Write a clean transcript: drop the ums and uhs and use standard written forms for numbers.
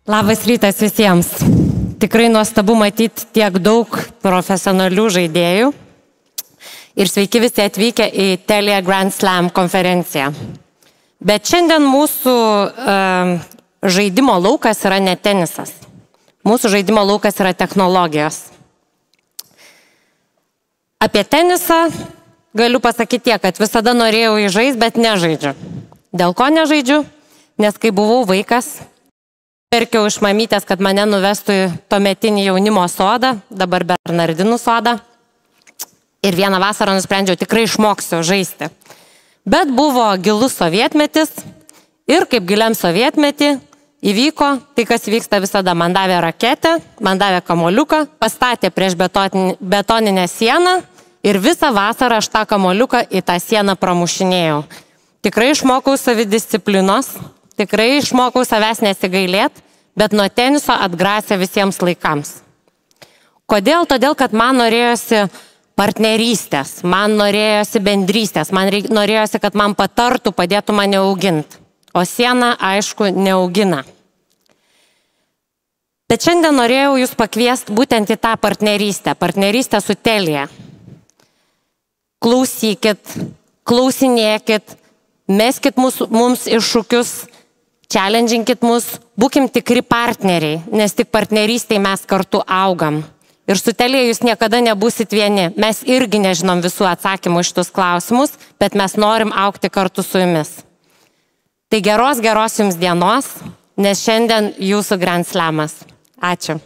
Labas rytas visiems. Tikrai nuostabu matyti tiek daug profesionalių žaidėjų. Ir sveiki visi atvykę į Telia Grand Slam konferenciją. Bet šiandien mūsų žaidimo laukas yra ne tenisas. Mūsų žaidimo laukas yra technologijos. Apie tenisą galiu pasakyti tiek, kad visada norėjau žaisti, bet nežaidžiu. Dėl ko nežaidžiu? Nes kai buvau vaikas, perkiau iš mamytės, kad mane nuvestų į tuometinį jaunimo sodą, dabar Bernardinų sodą. Ir vieną vasarą nusprendžiau, tikrai išmoksiu žaisti. Bet buvo gilus sovietmetis ir kaip giliam sovietmetį įvyko tai, kas vyksta visada. Man davė raketę, man davė kamoliuką, pastatė prieš betoninę sieną ir visą vasarą aš tą kamoliuką į tą sieną pramušinėjau. Tikrai išmokau savidisciplinos, tikrai išmokau savęs nesigailėt, bet nuo teniso atgrasė visiems laikams. Kodėl? Todėl, kad man norėjosi partnerystės, man norėjosi bendrystės, man norėjosi, kad man patartų, padėtų mane auginti. O siena, aišku, neaugina. Bet šiandien norėjau jūs pakviesti būtent į tą partnerystę su Telia. Klausykit, klausinėkit, meskit mums iššūkius, challenginkit mus, būkim tikri partneriai, nes tik partnerystėje mes kartu augam. Ir su Telia jūs niekada nebūsit vieni. Mes irgi nežinom visų atsakymų iš šitus klausimus, bet mes norim augti kartu su jumis. Tai geros jums dienos, nes šiandien jūsų Grand Slamas. Ačiū.